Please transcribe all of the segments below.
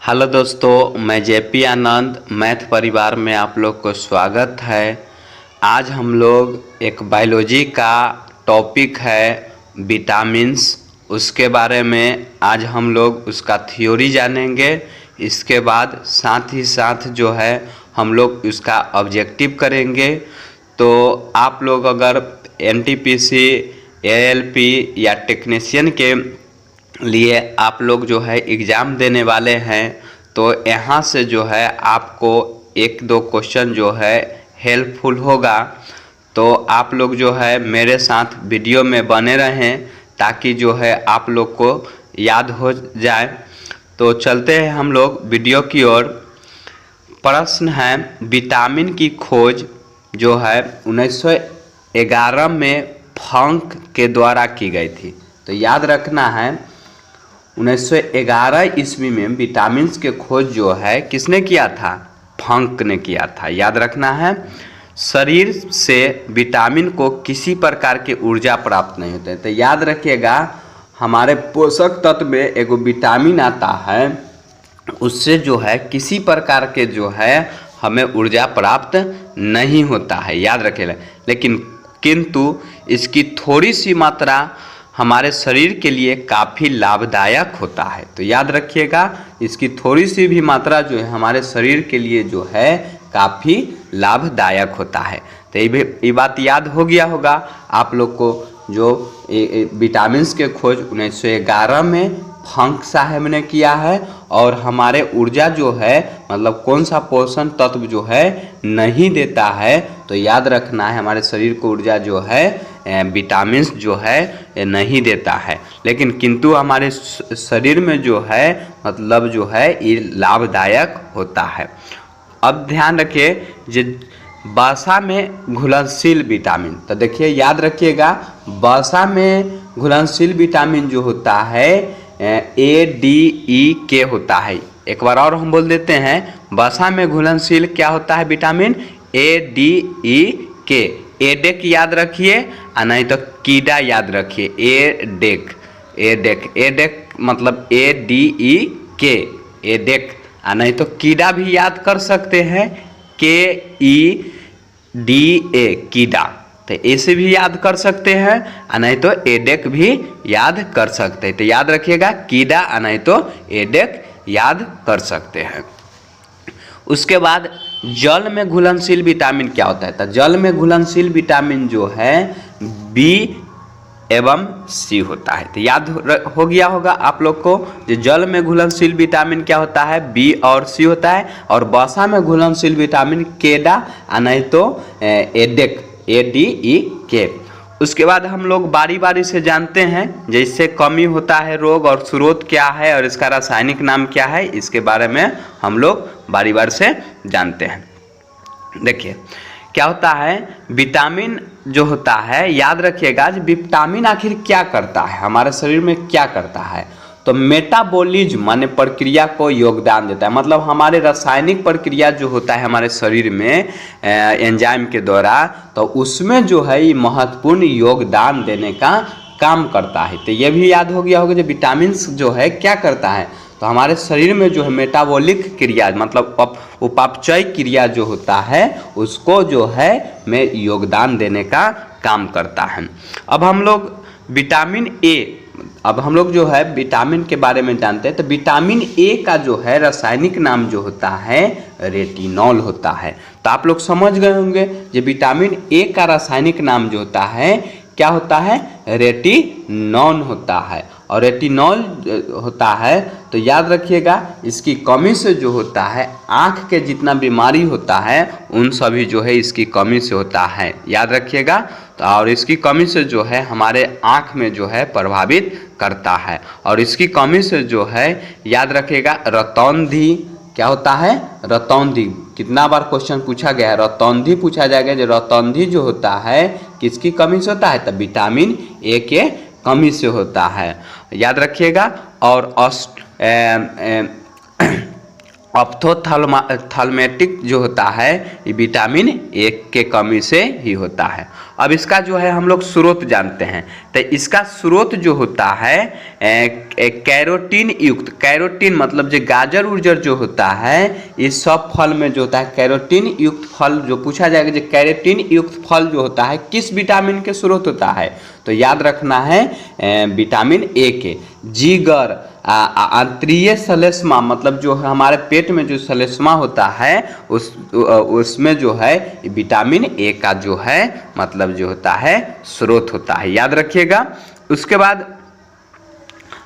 Hello दोस्तों, मैं JP आनंद math परिवार में आप लोग को स्वागत है। आज हम लोग एक बायोलॉजी का टॉपिक है विटामिन्स, उसके बारे में आज हम लोग उसका थ्योरी जानेंगे। इसके बाद साथ ही साथ जो है हम लोग उसका ऑब्जेक्टिव करेंगे। तो आप लोग अगर एनटीपीसी, एएलपी या टेक्नीशियन के लिए आप लोग जो है एग्ज़ाम देने वाले हैं, तो यहाँ से जो है आपको एक दो क्वेश्चन जो है हेल्पफुल होगा। तो आप लोग जो है मेरे साथ वीडियो में बने रहें ताकि जो है आप लोग को याद हो जाए। तो चलते हैं हम लोग वीडियो की ओर। प्रश्न है, विटामिन की खोज जो है 1911 में फंक के द्वारा की गई थी। तो याद रखना है 1911 ईस्वी में विटामिन के खोज जो है किसने किया था? फंक ने किया था। याद रखना है, शरीर से विटामिन को किसी प्रकार के ऊर्जा प्राप्त नहीं होते। तो याद रखिएगा, हमारे पोषक तत्व में एक विटामिन आता है, उससे जो है किसी प्रकार के जो है हमें ऊर्जा प्राप्त नहीं होता है। याद रखिएगा, लेकिन किंतु इसकी थोड़ी सी मात्रा हमारे शरीर के लिए काफ़ी लाभदायक होता है। तो याद रखिएगा, इसकी थोड़ी सी भी मात्रा जो है हमारे शरीर के लिए जो है काफ़ी लाभदायक होता है। तो ये बात याद हो गया होगा आप लोग को। जो विटामिन्स के खोज 1911 में फंक साहब ने किया है, और हमारे ऊर्जा जो है मतलब कौन सा पोषण तत्व जो है नहीं देता है। तो याद रखना है, हमारे शरीर को ऊर्जा जो है विटामिन्स जो है नहीं देता है, लेकिन किंतु हमारे शरीर में जो है मतलब जो है ये लाभदायक होता है। अब ध्यान रखिए, जो वसा में घुलनशील विटामिन, तो देखिए याद रखिएगा, वसा में घुलनशील विटामिन जो होता है ADE होता है। एक बार और हम बोल देते हैं, वसा में घुलनशील क्या होता है विटामिन? ADE। एडेक याद रखिए, और नहीं तो कीड़ा याद रखिए। एडेक मतलब ADE, एडेक। और नहीं तो कीड़ा भी याद कर सकते हैं, KEDA, कीड़ा। तो ऐसे भी याद कर सकते हैं, और नहीं तो एडेक भी याद कर सकते हैं। तो याद रखिएगा, कीड़ा और नहीं तो एडेक याद कर सकते हैं। उसके बाद जल में घुलनशील विटामिन क्या होता है? तो जल में घुलनशील विटामिन जो है B एवं C होता है। तो याद हो गया होगा आप लोग को, जो जल में घुलनशील विटामिन क्या होता है? B और C होता है। और वसा में घुलनशील विटामिन केडा और नहीं तो एडेक, ADE। उसके बाद हम लोग बारी बारी से जानते हैं, जैसे कमी होता है रोग और स्रोत क्या है और इसका रासायनिक नाम क्या है, इसके बारे में हम लोग बारी बारी से जानते हैं। देखिए क्या होता है, विटामिन जो होता है, याद रखिएगा, विटामिन आखिर क्या करता है, हमारे शरीर में क्या करता है? तो मेटाबॉलिज्म माने प्रक्रिया को योगदान देता है। मतलब हमारे रासायनिक प्रक्रिया जो होता है हमारे शरीर में एंजाइम के द्वारा, तो उसमें जो है ये महत्वपूर्ण योगदान देने का काम करता है। तो ये भी याद हो गया होगा, जो विटामिन जो है क्या करता है, तो हमारे शरीर में जो है मेटाबॉलिक क्रिया मतलब उपापचय क्रिया जो होता है उसको जो है में योगदान देने का काम करता है। अब हम लोग विटामिन ए, अब हम लोग जो है विटामिन के बारे में जानते हैं। तो विटामिन ए का जो है रासायनिक नाम जो होता है रेटिनॉल होता है। तो आप लोग समझ गए होंगे, जो विटामिन ए का रासायनिक नाम जो होता है क्या होता है? रेटिनॉल होता है। और रेटिनॉल होता है, तो याद रखिएगा, इसकी कमी से जो होता है आँख के जितना बीमारी होता है उन सभी जो है इसकी कमी से होता है। याद रखिएगा, तो और इसकी कमी से जो है हमारे आँख में जो है प्रभावित करता है। और इसकी कमी से जो है याद रखिएगा, रतौंधी क्या होता है? रतौंधी। कितना बार क्वेश्चन पूछा गया है, रतौंधी पूछा जाएगा। जो रतौंधी जो होता है किसकी कमी से होता है? तो विटामिन ए के कमी से होता है। याद रखिएगा। और ऑप्थोथैलेमेटिक जो होता है ये विटामिन ए के कमी से ही होता है। अब इसका जो है हम लोग स्रोत जानते हैं, तो इसका स्रोत जो होता है कैरोटीन युक्त, कैरोटीन मतलब जो गाजर उर्जर जो होता है इस सब फल में जो होता है कैरोटीन युक्त फल जो पूछा जाएगा, जो कैरोटीन युक्त फल जो होता है किस विटामिन के स्रोत होता है, तो याद रखना है विटामिन ए के। जीगर आंतरीय श्लेष्मा मतलब जो हमारे पेट में जो श्लेष्मा होता है उसमें जो है विटामिन ए का जो है मतलब जो होता है स्रोत होता है, याद रखिएगा। उसके बाद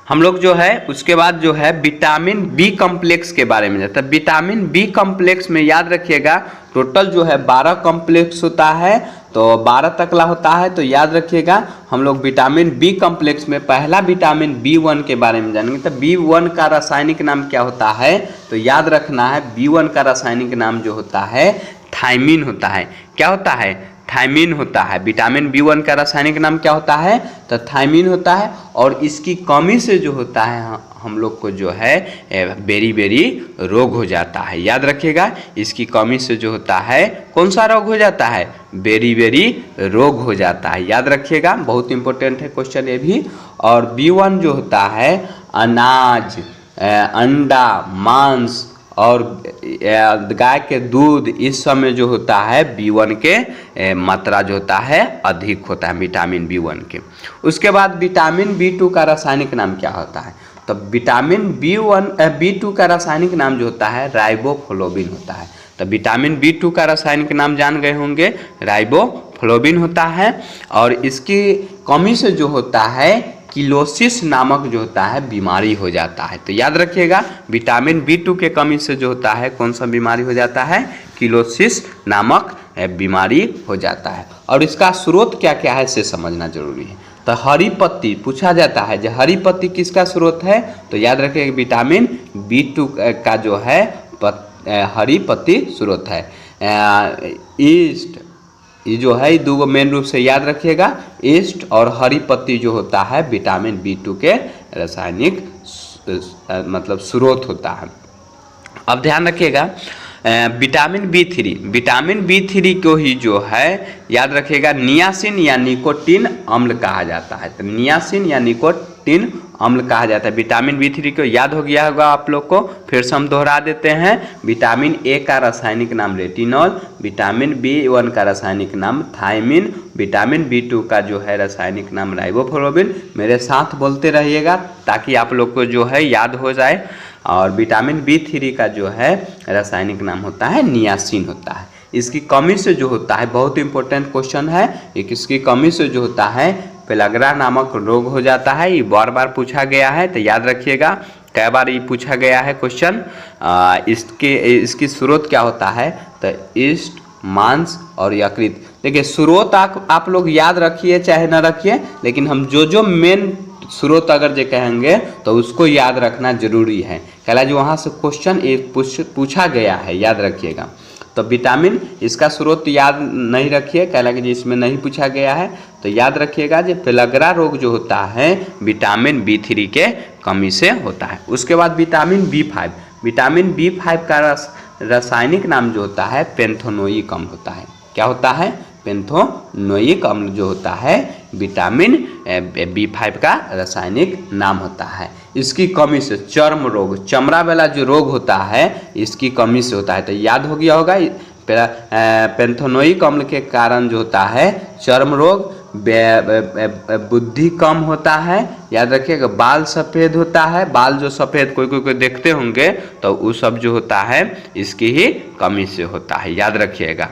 हम लोग जो है उसके बाद जो है विटामिन बी कॉम्प्लेक्स के बारे में जाता है। विटामिन बी कॉम्प्लेक्स में याद रखिएगा टोटल जो है 12 कॉम्प्लेक्स होता है, तो 12 तकला होता है, तो याद रखिएगा हम लोग विटामिन बी कॉम्प्लेक्स में पहला विटामिन B1 के बारे में जानेंगे। तो B1 का रासायनिक नाम क्या होता है, तो याद रखना है B1 का रासायनिक नाम जो होता है थायमिन होता है। क्या होता है, थायमिन होता है। विटामिन B1 का रासायनिक नाम क्या होता है, तो थायमिन होता है। और इसकी कमी से जो होता है हम लोग को जो है बेरी बेरी रोग हो जाता है, याद रखिएगा। इसकी कमी से जो होता है कौन सा रोग हो जाता है, बेरी बेरी रोग हो जाता है, याद रखिएगा। बहुत इंपॉर्टेंट है क्वेश्चन ये भी। और B1 जो होता है अनाज, अंडा, मांस और गाय के दूध इस सब में जो होता है B1 के मात्रा जो होता है अधिक होता है विटामिन B1 के। उसके बाद विटामिन B2 का रासायनिक नाम क्या होता है, तो विटामिन B2 का रासायनिक नाम जो होता है राइबोफ्लोविन होता है। तो विटामिन B2 का रासायनिक नाम जान गए होंगे, राइबोफ्लोविन होता है। और इसकी कमी से जो होता है किलोसिस नामक जो होता है बीमारी हो जाता है। तो याद रखिएगा विटामिन B2 के कमी से जो होता है कौन सा बीमारी हो जाता है, किलोसिस नामक बीमारी हो जाता है। और इसका स्रोत क्या क्या है इसे समझना जरूरी है। तो हरी पत्ती पूछा जाता है, जो हरी पत्ती किसका स्रोत है, तो याद रखिएगा विटामिन B2 का जो है हरी पत्ती स्रोत है। ईस्ट ये जो है दो मेन रूप से याद रखिएगा, ईस्ट और हरी पत्ती जो होता है विटामिन B2 के रासायनिक मतलब स्रोत होता है। अब ध्यान रखिएगा विटामिन B3 को ही जो है याद रखिएगा नियासिन या निकोटीन अम्ल कहा जाता है। तो नियासिन या निकोटीन अम्ल कहा जाता है। विटामिन B3 को याद हो गया होगा आप लोग को, फिर से हम दोहरा देते हैं। विटामिन ए का रासायनिक नाम रेटिनॉल, विटामिन B1 का रासायनिक नाम थायमिन, विटामिन B2 का जो है रासायनिक नाम राइबोफ्लोविन। मेरे साथ बोलते रहिएगा ताकि आप लोग को जो है याद हो जाए। और विटामिन B3 का जो है रासायनिक नाम होता है नियासिन होता है। इसकी कमी से जो होता है, बहुत इंपॉर्टेंट क्वेश्चन है, इसकी कमी से जो होता है पेलाग्रा नामक रोग हो जाता है। ये बार बार पूछा गया है, तो याद रखिएगा कई बार ये पूछा गया है क्वेश्चन। इसकी स्रोत क्या होता है, तो ईस्ट, मांस और यकृत। देखिए स्रोत आप लोग याद रखिए चाहे ना रखिए, लेकिन हम जो मेन स्रोत अगर जो कहेंगे तो उसको याद रखना जरूरी है। कहला जो वहाँ से क्वेश्चन एक पूछा गया है, याद रखिएगा। तो विटामिन इसका स्रोत याद नहीं रखिए, कहला कि इसमें नहीं पूछा गया है, तो याद रखिएगा जो पेलाग्रा रोग जो होता है विटामिन B3 के कमी से होता है। उसके बाद विटामिन B5 का रासायनिक नाम जो होता है पेंथोनोइक अम्ल होता है। क्या होता है, पेंथोनोइक अम्ल जो होता है विटामिन B5 का रासायनिक नाम होता है। इसकी कमी से चर्म रोग, चमड़ा वाला जो रोग होता है इसकी कमी से होता है। तो याद हो गया होगा पेंथोनोइक अम्ल के कारण जो होता है चर्म रोग, बुद्धि कम होता है, याद रखिएगा। बाल सफ़ेद होता है, बाल जो सफ़ेद कोई देखते होंगे तो वो सब जो होता है इसकी ही कमी से होता है, याद रखिएगा।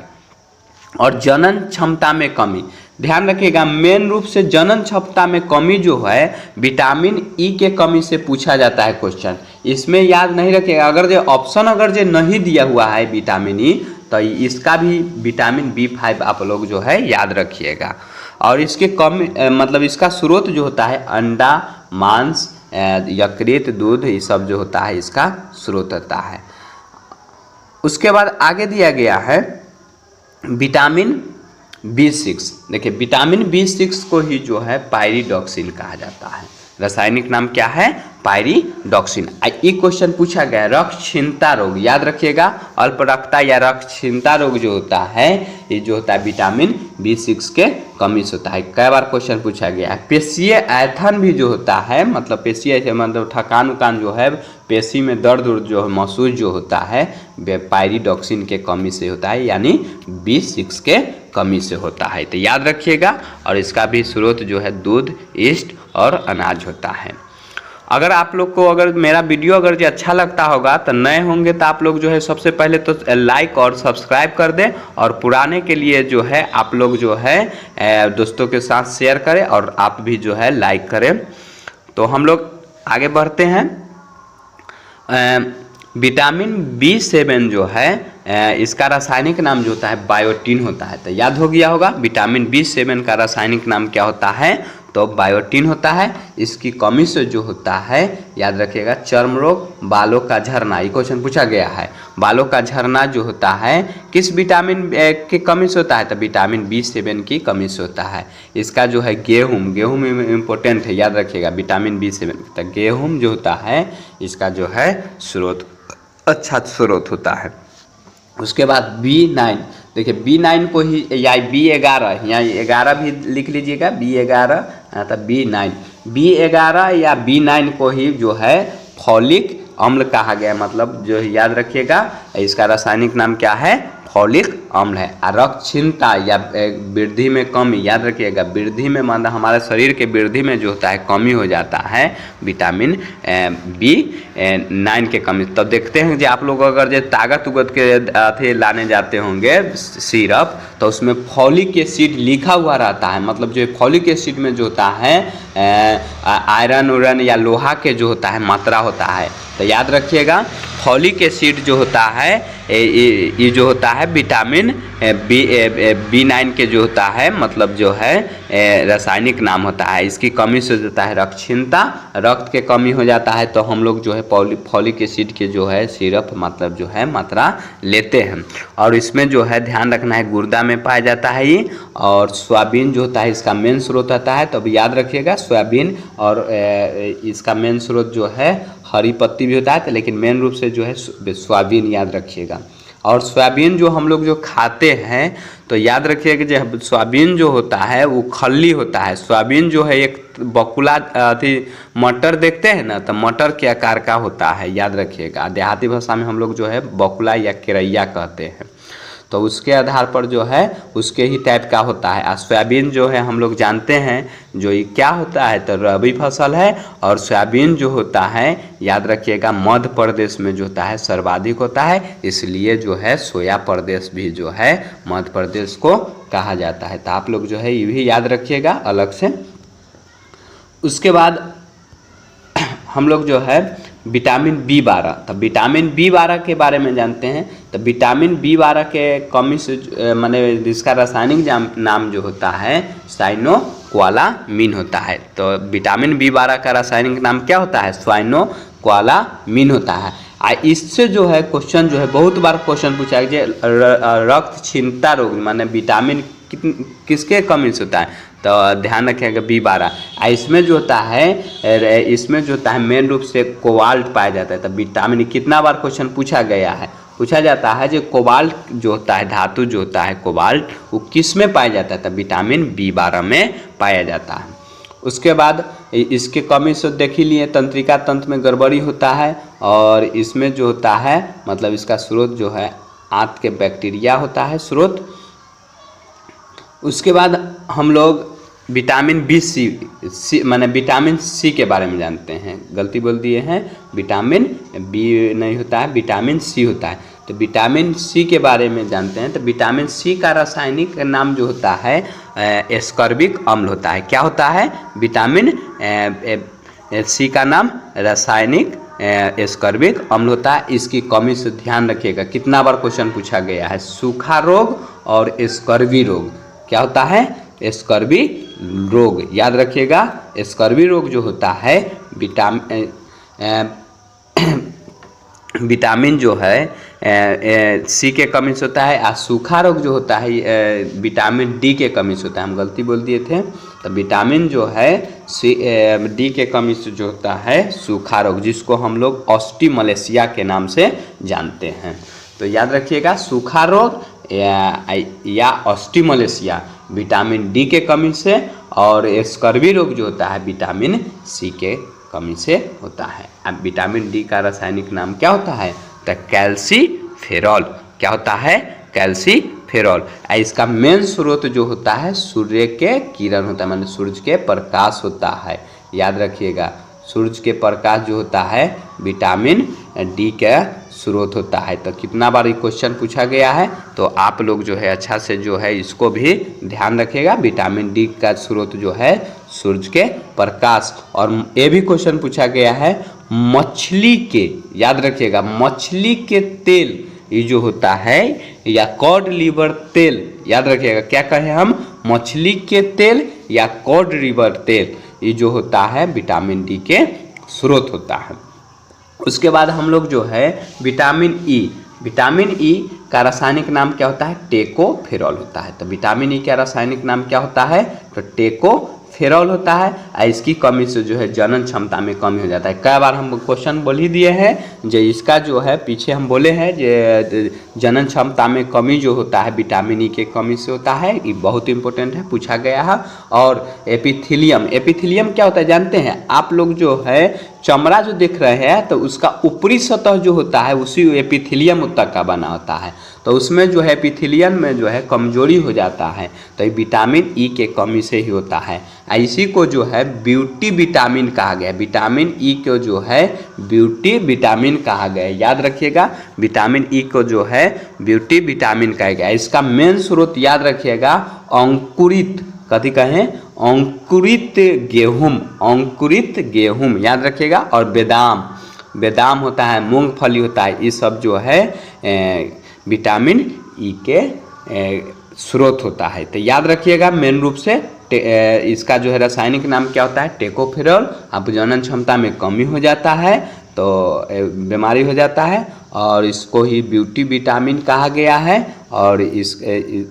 और जनन क्षमता में कमी, ध्यान रखिएगा मेन रूप से जनन क्षमता में कमी जो है विटामिन ई के कमी से पूछा जाता है क्वेश्चन। इसमें याद नहीं रखिएगा, अगर जो ऑप्शन अगर जो नहीं दिया हुआ है विटामिन ई, तो इसका भी विटामिन B5 आप लोग जो है याद रखिएगा। और इसके कमी मतलब इसका स्रोत जो होता है अंडा, मांस, यकृत, दूध, ये सब जो होता है इसका स्रोत होता है। उसके बाद आगे दिया गया है विटामिन B6। देखिए विटामिन B6 को ही जो है पायरिडॉक्सिन कहा जाता है। रासायनिक नाम क्या है? पायरिडॉक्सिन। ये क्वेश्चन पूछा गया है रक्तक्षीणता रोग, याद रखिएगा। अल्परक्तता या रक्तक्षीणता रोग जो होता है, ये जो होता है विटामिन B6 के कमी से होता है। कई बार क्वेश्चन पूछा गया है। पेशीय ऐंठन भी जो होता है, मतलब पेशीय मतलब थकान उकान जो है, पेशी में दर्द उर्द जो महसूस जो होता है, पायरिडॉक्सिन के कमी से होता है, यानी B6 के कमी से होता है। तो याद रखिएगा। और इसका भी स्रोत जो है दूध, यीस्ट और अनाज होता है। अगर आप लोग को अगर मेरा वीडियो अगर जो अच्छा लगता होगा तो नए होंगे तो आप लोग जो है सबसे पहले तो लाइक और सब्सक्राइब कर दें, और पुराने के लिए जो है आप लोग जो है दोस्तों के साथ शेयर करें, और आप भी जो है लाइक करें। तो हम लोग आगे बढ़ते हैं। विटामिन B7 जो है इसका रासायनिक नाम जो होता है बायोटिन होता है। तो याद हो गया होगा विटामिन B7 का रासायनिक नाम क्या होता है? तो बायोटिन होता है। इसकी कमी से जो होता है, याद रखिएगा, चर्म रोग, बालों का झरना, ये क्वेश्चन पूछा गया है। बालों का झरना जो होता है किस विटामिन की कमी से होता है? तो विटामिन B7 की कमी से होता है। इसका जो है गेहूं में इम्पोर्टेंट है, याद रखिएगा विटामिन B7। तो गेहूं जो होता है इसका जो है स्रोत, अच्छा स्रोत होता है। उसके बाद B9, देखिए B9 को ही या B11, यहाँ 11 भी लिख लीजिएगा, B11 तो B9 या B9 को ही जो है फॉलिक अम्ल कहा गया, मतलब जो याद रखिएगा इसका रासायनिक नाम क्या है? फॉलिक अम्ल है। रक्तक्षीणता या वृद्धि में कमी, याद रखिएगा वृद्धि में मतलब हमारे शरीर के वृद्धि में जो होता है कमी हो जाता है विटामिन B9 के कमी। तब देखते हैं कि आप लोग अगर जो ताकत उगत के अथी लाने जाते होंगे सिरप, तो उसमें फॉलिक एसिड लिखा हुआ रहता है, मतलब जो फॉलिक एसिड में जो होता है आयरन उरन या लोहा के जो होता है मात्रा होता है। तो याद रखिएगा फॉलिक एसिड जो होता है ये जो होता है विटामिन B9 के जो होता है, मतलब जो है रासायनिक नाम होता है। इसकी कमी से होता है रक्तक्षीणता, रक्त के कमी हो जाता है तो हम लोग जो है फॉलिक एसिड के जो है सिरप मतलब जो है मात्रा लेते हैं। और इसमें जो है ध्यान रखना है गुर्दा में पाया जाता है ये, और सोयाबीन जो होता है इसका मेन स्रोत होता है। तो अब याद रखिएगा सोयाबीन, और इसका मेन स्रोत जो है हरी पत्ती भी होता है, लेकिन मेन रूप से जो है सोयाबीन, याद रखिएगा। और सोयाबीन जो हम लोग जो खाते हैं तो याद रखिएगा जो सोयाबीन जो होता है वो खल्ली होता है। सोयाबीन जो है एक बकुला अथी मटर देखते हैं ना, तो मटर के आकार का होता है, याद रखिएगा। देहाती भाषा में हम लोग जो है बकुला या केरैया कहते हैं। तो उसके आधार पर जो है उसके ही टाइप का होता है। सोयाबीन जो है हम लोग जानते हैं जो ये क्या होता है, तो रबी फसल है। और सोयाबीन जो होता है याद रखिएगा मध्य प्रदेश में जो होता है सर्वाधिक होता है, इसलिए जो है सोया प्रदेश भी जो है मध्य प्रदेश को कहा जाता है। तो आप लोग जो है ये भी याद रखिएगा अलग से। उसके बाद हम लोग जो है विटामिन B12, तो विटामिन B12 के बारे में जानते हैं। तो विटामिन B12 के कमी से माने जिसका रासायनिक नाम जो होता है साइनोक्वालामिन होता है। तो विटामिन B12 का रासायनिक नाम क्या होता है? साइनोक्वालामिन होता है। इससे जो है क्वेश्चन जो है बहुत बार क्वेश्चन पूछा है रक्तक्षीणता रोग माने विटामिन किसके कमी से होता है? तो ध्यान रखिएगा B12। इसमें जो होता है मेन रूप से कोबाल्ट पाया जाता है। तो विटामिन कितना बार क्वेश्चन पूछा गया है, पूछा जाता है जो कोबाल्ट जो होता है धातु जो होता है कोबाल्ट वो किस में पाया जाता है? तो विटामिन B12 में पाया जाता है। उसके बाद इसके कमी से देख ही लिए तंत्रिका तंत्र में गड़बड़ी होता है, और इसमें जो होता है मतलब इसका स्रोत जो है आंत के बैक्टीरिया होता है स्रोत। उसके बाद हम लोग विटामिन B माने विटामिन C के बारे में जानते हैं। गलती बोल दिए हैं, विटामिन B नहीं होता है, विटामिन C होता है। तो विटामिन C के बारे में जानते हैं। तो विटामिन C का रासायनिक नाम जो होता है एस्कॉर्बिक अम्ल होता है। क्या होता है? विटामिन C का नाम रासायनिक एस्कॉर्बिक अम्ल होता है। इसकी कमी से ध्यान रखिएगा कितना बार क्वेश्चन पूछा गया है। सूखा रोग और स्कर्वी रोग, क्या होता है? स्कर्वी रोग, याद रखिएगा। स्कर्वी रोग जो होता है विटामिन जो है C के कमी से होता है। और सूखा रोग जो होता है विटामिन D के कमी से होता है। हम गलती बोल दिए थे, तो विटामिन जो है डी के कमी से जो होता है सूखा रोग, जिसको हम लोग ऑस्टिमलेशिया के नाम से जानते हैं। तो याद रखिएगा, सूखा रोग या ऑस्टिमलेशिया विटामिन डी के कमी से, और स्कर्वी रोग जो होता है विटामिन सी के कमी से होता है। अब विटामिन डी का रासायनिक नाम क्या होता है? तो कैल्सीफेरॉल। क्या होता है? कैल्सीफेरॉल। इसका मेन स्रोत जो होता है सूर्य के किरण होता है, मतलब सूर्य के प्रकाश होता है। याद रखिएगा, सूर्य के प्रकाश जो होता है विटामिन डी का स्रोत होता है। तो कितना बार ये क्वेश्चन पूछा गया है, तो आप लोग जो है अच्छा से जो है इसको भी ध्यान रखिएगा। विटामिन डी का स्रोत जो है सूर्य के प्रकाश। और ये भी क्वेश्चन पूछा गया है मछली के, याद रखिएगा, मछली के तेल ये जो होता है, या कॉड लिवर तेल, याद रखिएगा, क्या कहें हम? मछली के तेल या कॉड लिवर तेल, ये जो होता है विटामिन डी के स्रोत होता है। उसके बाद हम लोग जो है विटामिन ई का रासायनिक नाम क्या होता है? टेकोफेरॉल होता है। तो विटामिन ई का रासायनिक नाम क्या होता है? तो टेकोफेरॉल होता है। इसकी कमी से जो है जनन क्षमता में कमी हो जाता है। कई बार हम क्वेश्चन बोल ही दिए हैं, जो इसका जो है पीछे हम बोले हैं जो जनन क्षमता में कमी जो होता है विटामिन ई के कमी से होता है। ये बहुत इंपॉर्टेंट है, पूछा गया है। और एपिथेलियम क्या होता है जानते हैं आप लोग? जो है चमड़ा जो देख रहे हैं, तो उसका ऊपरी सतह जो होता है उसी एपिथेलियम तक का बना होता है। तो उसमें जो है एपिथेलियम में जो है कमजोरी हो जाता है, तो ये विटामिन ई के कमी से ही होता है। इसी को जो है ब्यूटी विटामिन कहा गया। विटामिन ई को जो है ब्यूटी विटामिन कहा गया। याद रखिएगा, विटामिन ई को जो है ब्यूटी विटामिन कहा गया। इसका मेन स्रोत याद रखिएगा अंकुरित, कथी कहें? अंकुरित गेहूं, याद रखिएगा। और बेदाम होता है, मूंगफली होता है, ये सब जो है विटामिन ई के स्रोत होता है। तो याद रखिएगा मेन रूप से इसका जो है रासायनिक नाम क्या होता है? टेकोफेरॉल। अब जनन क्षमता में कमी हो जाता है तो बीमारी हो जाता है, और इसको ही ब्यूटी विटामिन कहा गया है। और इस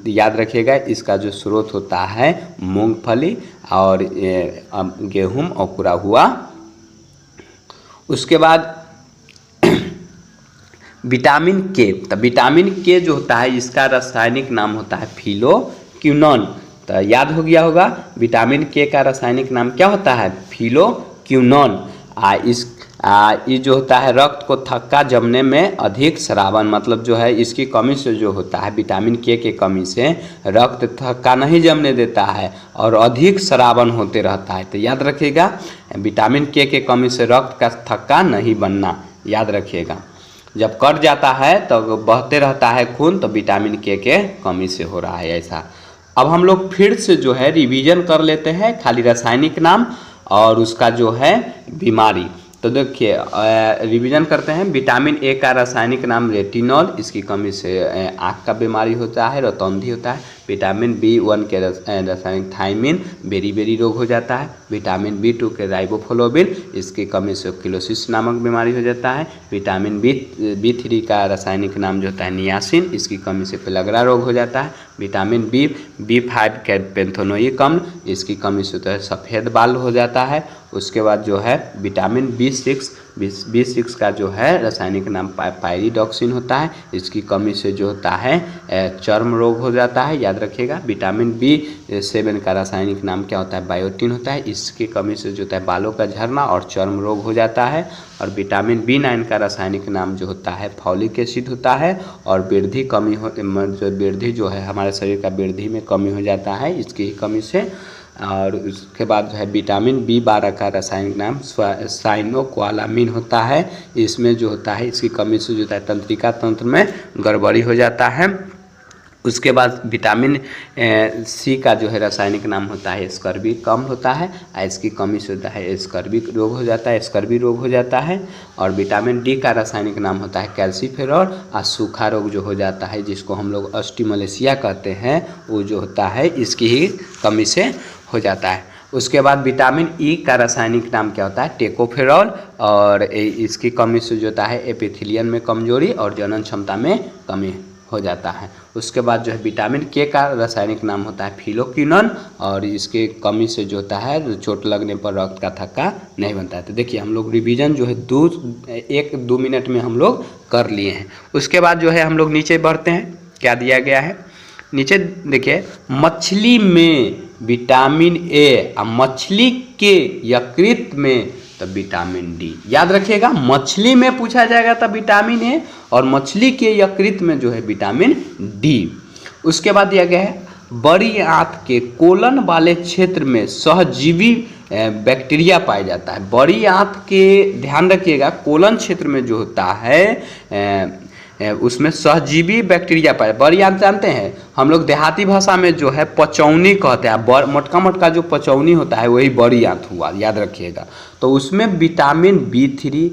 याद रखिएगा इसका जो स्रोत होता है मूंगफली और गेहूं और पूरा हुआ। उसके बाद विटामिन के, तो विटामिन के जो होता है इसका रासायनिक नाम होता है फिलोक्विनोन। तो याद हो गया होगा, विटामिन के का रासायनिक नाम क्या होता है? फिलोक्विनोन। ये जो होता है रक्त को थक्का जमने में अधिक स्रावन, मतलब जो है इसकी कमी से जो होता है विटामिन के कमी से रक्त थक्का नहीं जमने देता है और अधिक स्रावन होते रहता है। तो याद रखिएगा विटामिन के कमी से रक्त का थक्का नहीं बनना, याद रखिएगा। जब कट जाता है तो बहते रहता है खून, तो विटामिन के कमी से हो रहा है ऐसा। अब हम लोग फिर से जो है रिवीजन कर लेते हैं खाली रासायनिक नाम और उसका जो है बीमारी। तो देखिए रिवीजन करते हैं। विटामिन ए का रासायनिक नाम रेटिनॉल, इसकी कमी से आँख का बीमारी होता है, रतौंधी होता है। विटामिन B1 के रासायनिक थायमिन, बेरी रोग हो जाता है। विटामिन B2 के राइबोफ्लोविन, इसकी कमी से किलोसिस नामक बीमारी हो जाता है। विटामिन B3 का रासायनिक नाम जो होता है नियासिन, इसकी कमी से पेलग्रा रोग हो जाता है। विटामिन B5 के पेंथोनोइक अम्ल, इसकी कमी से तो है सफ़ेद बाल हो जाता है। उसके बाद जो है विटामिन B6 का जो है रासायनिक नाम पायरिडॉक्सिन होता है, इसकी कमी से जो होता है चर्म रोग हो जाता है, याद रखिएगा। विटामिन B7 का रासायनिक नाम क्या होता है? बायोटिन होता है, इसकी कमी से जो होता है बालों का झड़ना और चर्म रोग हो जाता है। और विटामिन B9 का रासायनिक नाम जो होता है फॉलिक एसिड होता है, और वृद्धि जो है हमारे शरीर का वृद्धि में कमी हो जाता है इसकी कमी से। और उसके बाद जो है विटामिन B12 का रासायनिक नाम साइनोक्वालामिन होता है, इसमें जो होता है इसकी कमी से जो होता है तंत्रिका तंत्र में गड़बड़ी हो जाता है। उसके बाद विटामिन सी का जो है रासायनिक नाम होता है स्कर्विक अम्ल होता है, इसकी कमी से होता है स्कर्विक रोग हो जाता है, स्कर्वी रोग हो जाता है। और विटामिन डी का रासायनिक नाम होता है कैल्सीफेरॉल, और सूखा रोग जो हो जाता है जिसको हम लोग ऑस्टिमलेशिया कहते हैं, वो जो होता है इसकी ही कमी से हो जाता है। उसके बाद विटामिन ई का रासायनिक नाम क्या होता है? टेकोफेरॉल, और इसकी कमी से जो होता है एपिथेलियम में कमजोरी और जनन क्षमता में कमी हो जाता है। उसके बाद जो है विटामिन के का रासायनिक नाम होता है फिलोक्विनोन, और इसके कमी से जो होता है चोट लगने पर रक्त का थक्का नहीं बनता है। तो देखिए हम लोग रिवीजन जो है 1-2 मिनट में हम लोग कर लिए हैं। उसके बाद जो है हम लोग नीचे बढ़ते हैं, क्या दिया गया है नीचे देखिए, मछली में विटामिन ए और मछली के यकृत में तो विटामिन डी। याद रखिएगा, मछली में पूछा जाएगा तो विटामिन ए, और मछली के यकृत में जो है विटामिन डी। उसके बाद दिया गया है बड़ी आंत के कोलन वाले क्षेत्र में सहजीवी बैक्टीरिया पाया जाता है। बड़ी आंत के ध्यान रखिएगा, कोलन क्षेत्र में जो होता है उसमें सहजीवी बैक्टीरिया पाए। बड़ी आंत जानते हैं हम लोग देहाती भाषा में जो है पचौनी कहते हैं, मोटका मोटका जो पचौनी होता है वही बड़ी आंत हुआ, याद रखिएगा। तो उसमें विटामिन B3,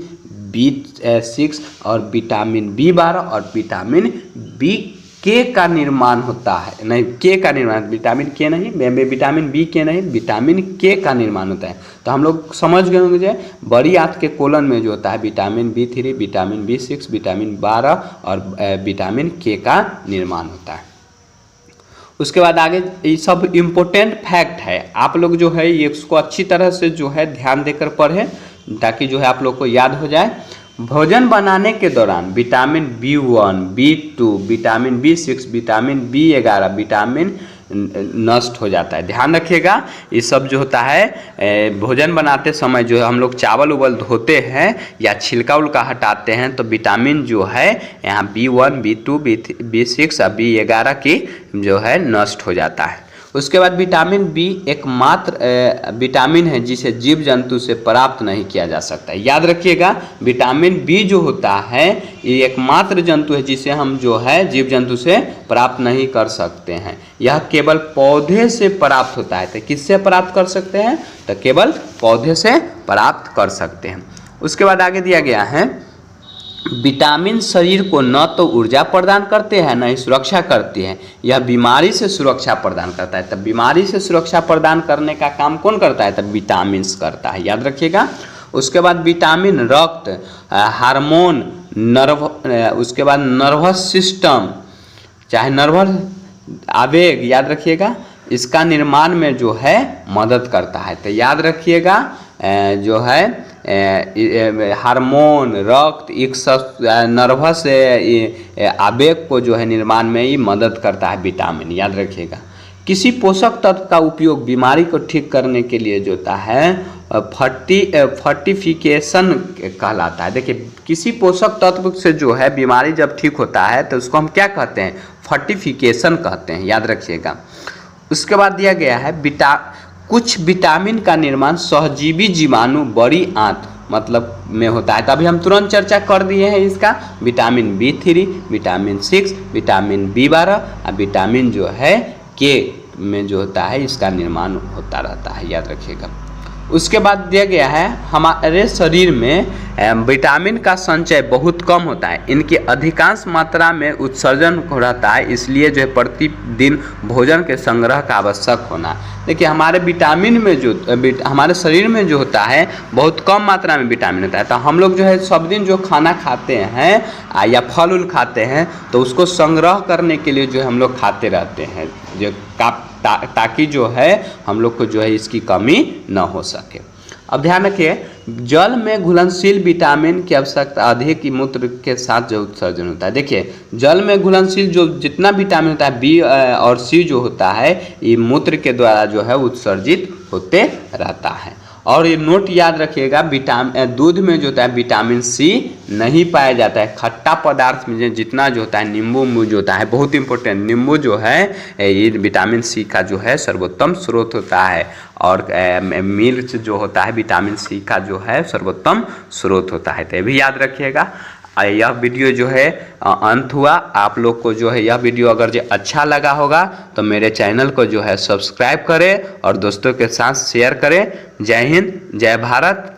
B6 और विटामिन B12 और विटामिन B के का निर्माण होता है, नहीं के का निर्माण, विटामिन के नहीं, विटामिन बी के नहीं, विटामिन के का निर्माण होता है। तो हम लोग समझ गए होंगे बड़ी आंत के कोलन में जो होता है vitamin B3, vitamin B6, vitamin 12 और विटामिन के का निर्माण होता है। उसके बाद आगे ये सब इम्पोर्टेंट फैक्ट है, आप लोग जो है ये इसको अच्छी तरह से जो है ध्यान देकर पढ़ें ताकि जो है आप लोग को याद हो जाए। भोजन बनाने के दौरान vitamin B1, B2, vitamin B6, vitamin B11 vitamin नष्ट हो जाता है। ध्यान रखिएगा, ये सब जो होता है भोजन बनाते समय जो है हम लोग चावल उवल धोते हैं या छिलका उलका हटाते हैं तो विटामिन जो है यहाँ B1, B2, B6 और B11 की जो है नष्ट हो जाता है। उसके बाद विटामिन बी एकमात्र विटामिन है जिसे जीव जंतु से प्राप्त नहीं किया जा सकता है। याद रखिएगा, विटामिन बी जो होता है ये एकमात्र जंतु है जिसे हम जो है जीव जंतु से प्राप्त नहीं कर सकते हैं। यह केवल पौधे से प्राप्त होता है। तो किससे प्राप्त कर सकते हैं? तो केवल पौधे से प्राप्त कर सकते हैं। उसके बाद आगे दिया गया है विटामिन शरीर को न तो ऊर्जा प्रदान करते हैं न ही सुरक्षा करती है, यह बीमारी से सुरक्षा प्रदान करता है। तब बीमारी से सुरक्षा प्रदान करने का काम कौन करता है? तब विटामिन करता है, याद रखिएगा। उसके बाद विटामिन रक्त, हार्मोन, नर्व, उसके बाद नर्वस सिस्टम चाहे नर्वस आवेग, याद रखिएगा, इसका निर्माण में जो है मदद करता है। तो याद रखिएगा जो है हार्मोन, रक्त, एक नर्वस आवेग को जो है निर्माण में ही मदद करता है विटामिन, याद रखिएगा। किसी पोषक तत्व का उपयोग बीमारी को ठीक करने के लिए जो होता है फर्टिफिकेशन कहलाता है। देखिए, किसी पोषक तत्व से जो है बीमारी जब ठीक होता है तो उसको हम क्या कहते हैं? फर्टिफिकेशन कहते हैं, याद रखिएगा। उसके बाद दिया गया है कुछ विटामिन का निर्माण सहजीवी जीवाणु बड़ी आंत मतलब में होता है। तो अभी हम तुरंत चर्चा कर दिए हैं इसका, vitamin B3, vitamin 6, vitamin B12 और विटामिन जो है के में जो होता है इसका निर्माण होता रहता है, याद रखिएगा। उसके बाद दिया गया है हमारे शरीर में विटामिन का संचय बहुत कम होता है, इनकी अधिकांश मात्रा में उत्सर्जन हो रहता है, इसलिए जो है प्रतिदिन भोजन के संग्रह का आवश्यक होना। देखिए, हमारे विटामिन में जो हमारे शरीर में जो होता है बहुत कम मात्रा में विटामिन होता है। तो हम लोग जो है सब दिन जो खाना खाते हैं या फल उल खाते हैं तो उसको संग्रह करने के लिए जो है हम लोग खाते रहते हैं जो ताकि जो है हम लोग को जो है इसकी कमी न हो सके। अब ध्यान रखिए, जल में घुलनशील विटामिन की आवश्यकता अधिक ही मूत्र के साथ जो उत्सर्जन होता है। देखिए, जल में घुलनशील जो जितना विटामिन होता है बी और सी जो होता है ये मूत्र के द्वारा जो है उत्सर्जित होते रहता है। और ये नोट याद रखिएगा, दूध में जो होता है विटामिन सी नहीं पाया जाता है। खट्टा पदार्थ में जितना जो होता है नींबू जो होता है, बहुत इंपॉर्टेंट, नींबू जो है ये विटामिन सी का जो है सर्वोत्तम स्रोत होता है। और मिर्च जो होता है विटामिन सी का जो है सर्वोत्तम स्रोत होता है। तो ये भी याद रखिएगा। यह वीडियो जो है अंत हुआ। आप लोग को जो है यह वीडियो अगर जो अच्छा लगा होगा तो मेरे चैनल को जो है सब्सक्राइब करें और दोस्तों के साथ शेयर करें। जय हिंद, जय भारत।